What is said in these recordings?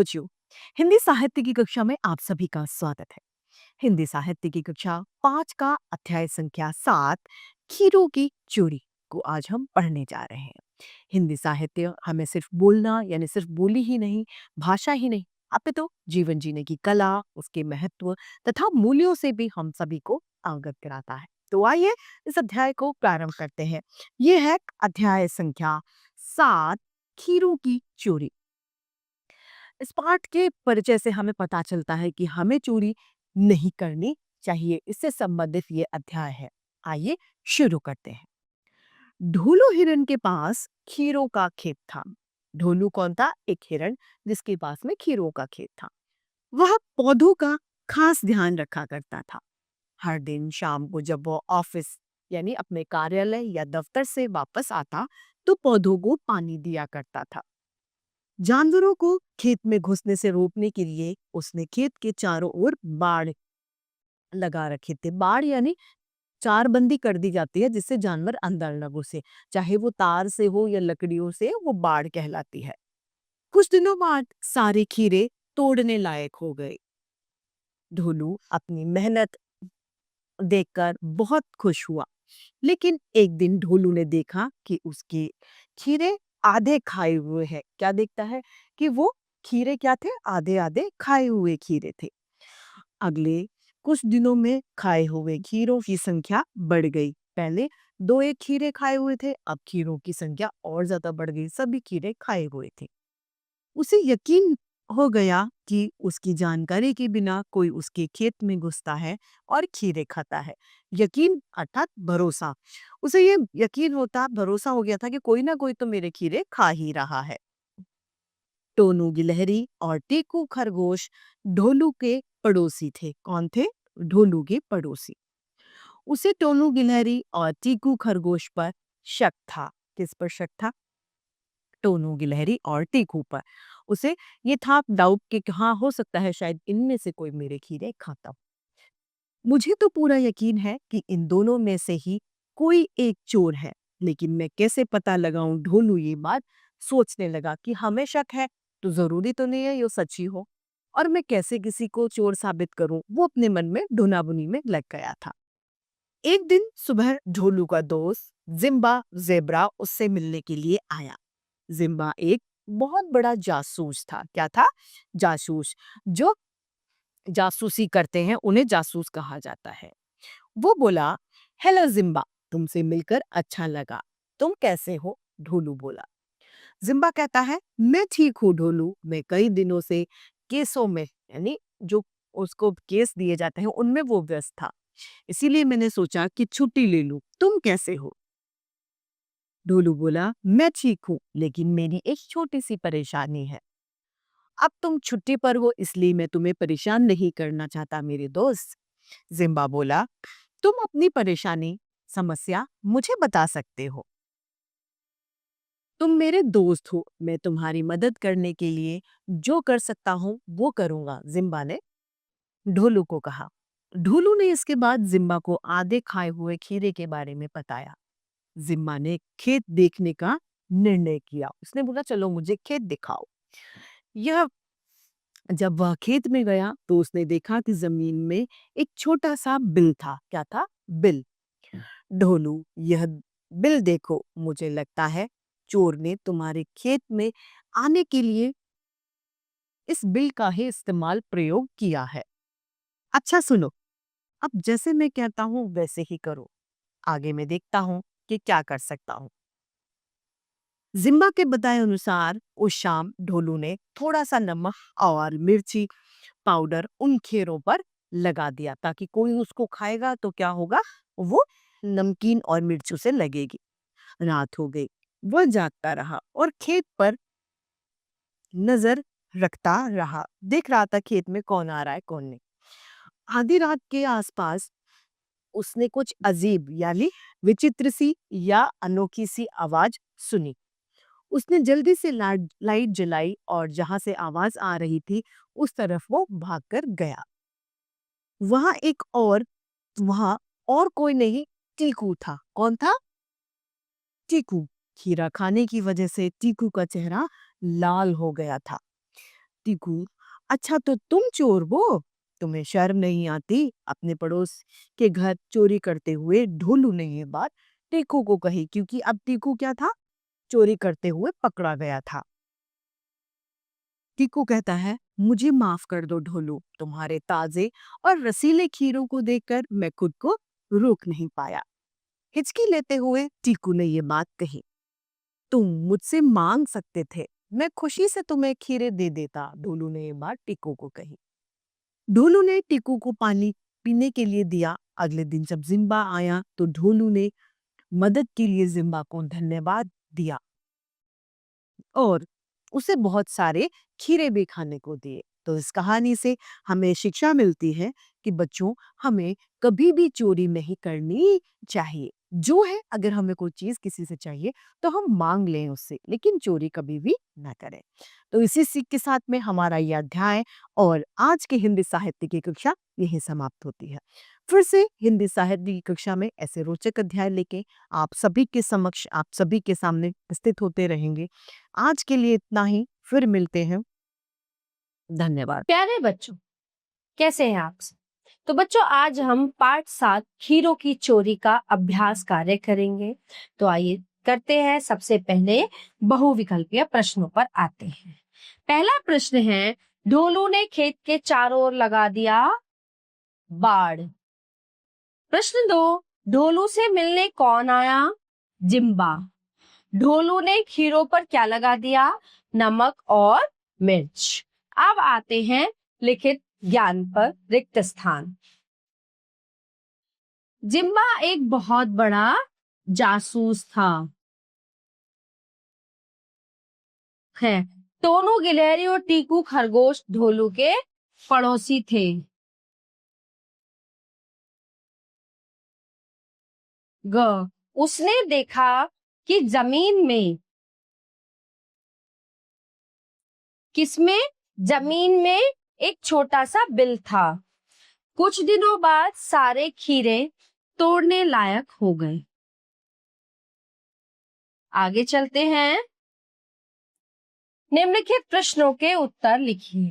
बच्चों, हिंदी साहित्य की कक्षा में आप सभी का स्वागत है। हिंदी साहित्य की कक्षा 5 का अध्याय संख्या 7 खीरों की चोरी को आज हम पढ़ने जा रहे हैं। हिंदी साहित्य हमें सिर्फ बोलना यानी सिर्फ बोली ही नहीं, भाषा ही नहीं, अपितु जीवन जीने की कला, उसके महत्व तथा मूल्यों से भी हम सभी को अवगत कराता है। तो आइए इस अध्याय को प्रारंभ करते हैं। ये है अध्याय संख्या 7 खीरों की चोरी। इस पाठ के परिचय से हमें पता चलता है कि हमें चोरी नहीं करनी चाहिए। इससे संबंधित ये अध्याय है। आइए शुरू करते हैं। ढोलू हिरन के पास खीरों का खेत था। ढोलू कौन था? एक हिरन जिसके पास में खीरों का खेत था। वह पौधों का खास ध्यान रखा करता था। हर दिन शाम को जब वो ऑफिस यानी अपने कार्यालय या दफ्तर से वापस आता तो पौधों को पानी दिया करता था। जानवरों को खेत में घुसने से रोकने के लिए उसने खेत के चारों ओर बाड़ लगा रखे थे। बाड़ यानी चार बंदी कर दी जाती है जिससे जानवर अंदर न घुसे, चाहे वो तार से हो या लकड़ियों से, वो बाड़ कहलाती है। कुछ दिनों बाद सारे खीरे तोड़ने लायक हो गए। ढोलू अपनी मेहनत देखकर बहुत खुश हुआ। लेकिन एक दिन ढोलू ने देखा कि उसके खीरे आधे खाए हुए हैं। क्या देखता है? कि वो खीरे क्या थे? आधे आधे खाए हुए खीरे थे। अगले कुछ दिनों में खाए हुए खीरों की संख्या बढ़ गई। पहले दो एक खीरे खाए हुए थे, अब खीरों की संख्या और ज्यादा बढ़ गई। सभी खीरे खाए हुए थे। उसे यकीन हो गया कि उसकी जानकारी के बिना कोई उसके खेत में घुसता है और खीरे खाता है। यकीन अर्थात भरोसा। उसे ये यकीन होता, भरोसा हो गया था कि कोई ना कोई तो मेरे खीरे खा ही रहा है। टोनू गिलहरी और टीकू खरगोश ढोलू के पड़ोसी थे। कौन थे? ढोलू के पड़ोसी। उसे टोनू गिलहरी और टीकू खरगोश पर शक था। किस पर शक था? टोनू गिलहरी और टीकू पर। उसे ये था डाउट कि हाँ, हो सकता है शायद इनमें से कोई मेरे खीरे खाता हो। मुझे तो पूरा यकीन है कि इन दोनों में से ही कोई एक चोर है, लेकिन मैं कैसे पता लगाऊं? ढोलू ये बात सोचने लगा कि हमें शक है तो जरूरी तो नहीं है ये सच ही हो, और मैं कैसे किसी को चोर साबित करूं? वो अपने मन में ढूंढाबुनी में लग गया था। एक दिन सुबह ढोलू का दोस्त जिम्बा जेब्रा उससे मिलने के लिए आया। जिम्बा एक बहुत बड़ा जासूस था। क्या था? जासूस। जो जासूसी करते हैं उन्हें जासूस कहा जाता है। वो बोला, हेलो जिम्बा, तुमसे मिलकर अच्छा लगा। तुम कैसे हो? ढोलू बोला। जिम्बा कहता है, मैं ठीक हूँ ढोलू, मैं कई दिनों से केसों में यानी जो उसको केस दिए जाते हैं उनमें वो व्यस्त था, इसीलिए मैंने सोचा कि छुट्टी ले लूं। तुम कैसे हो? ढोलू बोला, मैं ठीक हूँ, लेकिन मेरी एक छोटी सी परेशानी है। अब तुम छुट्टी पर हो इसलिए मैं तुम्हें परेशान नहीं करना चाहता मेरे दोस्त। जिम्बा बोला, तुम अपनी परेशानी समस्या मुझे बता सकते हो। तुम मेरे दोस्त हो, मैं तुम्हारी मदद करने के लिए जो कर सकता हूँ वो करूंगा, जिम्बा ने ढोलू को कहा। ढोलू ने इसके बाद जिम्बा को आधे खाए हुए खीरे के बारे में बताया। जिम्बा ने खेत देखने का निर्णय किया। उसने बोला, चलो मुझे खेत दिखाओ। यह जब वह खेत में गया तो उसने देखा कि जमीन में एक छोटा सा बिल था। क्या था? बिल। ढोलू, यह बिल देखो, मुझे लगता है चोर ने तुम्हारे खेत में आने के लिए इस बिल का ही इस्तेमाल प्रयोग किया है। अच्छा सुनो, अब जैसे मैं कहता हूँ वैसे ही करो। आगे मैं देखता हूँ कि क्या कर सकता हूँ। जिम्बा के बताए अनुसार उस शाम ढोलू ने थोड़ा सा नमक और मिर्ची पाउडर उन खेरों पर लगा दिया ताकि कोई उसको खाएगा तो क्या होगा? वो नमकीन और मिर्चों से लगेगी। रात हो गई। वह जागता रहा और खेत पर नजर रखता रहा। देख रहा था खेत में कौन आ रहा है कौन नहीं। आधी रात के आसपास उसने कुछ अजीब यानी विचित्र सी या अनोखी सी आवाज सुनी। उसने जल्दी से लाइट जलाई और जहां से आवाज आ रही थी उस तरफ वो भागकर गया। वहां एक और वहां और कोई नहीं, टीकू था। कौन था? टीकू। खीरा खाने की वजह से टीकू का चेहरा लाल हो गया था। टीकू, अच्छा तो तुम चोर हो? तुम्हें शर्म नहीं आती? अपने पड़ोस के घर चोरी करते हुए ढोलू ने ये बात टीकू को कही, क्योंकि अब टीकू क्या था? चोरी करते हुए पकड़ा गया था। टीकू कहता है, मुझे माफ कर दो ढोलू, तुम्हारे ताजे और रसीले खीरों को देखकर मैं खुद को रोक नहीं पाया। हिचकी लेते हुए टीकू ने ये बात कही, तुम मुझसे मांग सकते थे, मैं खुशी से तुम्हें खीरे दे देता। ढोलू ने ये बात टीकू को कही। ढोलू ने टीकू को पानी पीने के लिए दिया। अगले दिन जब जिम्बा आया तो ढोलू ने मदद के लिए जिम्बा को धन्यवाद दिया और उसे बहुत सारे खीरे भी खाने को दिए। तो इस कहानी से हमें शिक्षा मिलती है कि बच्चों, हमें कभी भी चोरी नहीं करनी चाहिए। जो है, अगर हमें कोई चीज किसी से चाहिए तो हम मांग लें उससे, लेकिन चोरी कभी भी ना करें। तो इसी सीख के साथ में हमारा यह अध्याय और आज की हिंदी साहित्य की कक्षा यही समाप्त होती है। फिर से हिंदी साहित्य की कक्षा में ऐसे रोचक अध्याय लेके आप सभी के समक्ष, आप सभी के सामने उपस्थित होते रहेंगे। आज के लिए इतना ही, फिर मिलते हैं। धन्यवाद। प्यारे बच्चों, कैसे हैं आप सब? तो बच्चों, आज हम पाठ 7 खीरों की चोरी का अभ्यास कार्य करेंगे। तो आइए करते हैं। सबसे पहले बहुविकल्पीय प्रश्नों पर आते हैं। पहला प्रश्न है, ढोलू ने खेत के चारों ओर लगा दिया बाड़। प्रश्न 2, ढोलू से मिलने कौन आया? जिम्बा। ढोलू ने खीरों पर क्या लगा दिया? नमक और मिर्च। अब आते हैं लिखित ज्ञान पर रिक्त स्थान। जिम्बा एक बहुत बड़ा जासूस था। है, टोनू गिलहरी और टीकू खरगोश ढोलू के पड़ोसी थे। ग, उसने देखा कि जमीन में, किसमें? जमीन में एक छोटा सा बिल था। कुछ दिनों बाद सारे खीरे तोड़ने लायक हो गए। आगे चलते हैं। निम्नलिखित प्रश्नों के उत्तर लिखिए।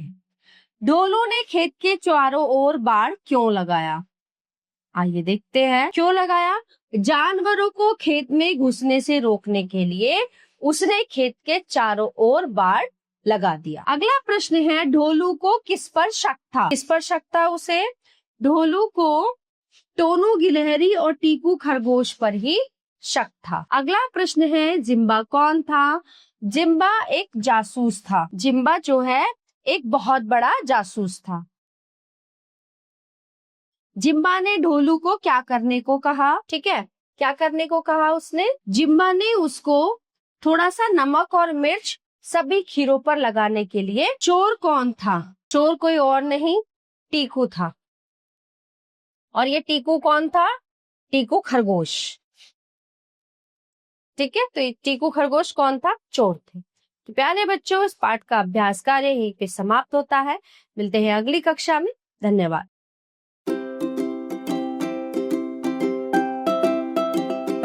ढोलू ने खेत के चारों ओर बाड़ क्यों लगाया? आइए देखते हैं क्यों लगाया। जानवरों को खेत में घुसने से रोकने के लिए उसने खेत के चारों ओर बाड़ लगा दिया। अगला प्रश्न है, ढोलू को किस पर शक था? किस पर शक था उसे? ढोलू को टोनू गिलहरी और टीकू खरगोश पर ही शक था। अगला प्रश्न है, जिम्बा कौन था? जिम्बा एक जासूस था। जिम्बा जो है एक बहुत बड़ा जासूस था। जिम्बा ने ढोलू को क्या करने को कहा? ठीक है, क्या करने को कहा उसने? जिम्बा ने उसको थोड़ा सा नमक और मिर्च सभी खीरों पर लगाने के लिए। चोर कौन था? चोर कोई और नहीं, टीकू था। और ये टीकू कौन था? टीकू खरगोश। ठीक है, तो ये टीकू खरगोश कौन था? चोर थे। तो प्यारे बच्चों, इस पाठ का अभ्यास कार्य यहीं पे समाप्त होता है। मिलते हैं अगली कक्षा में। धन्यवाद।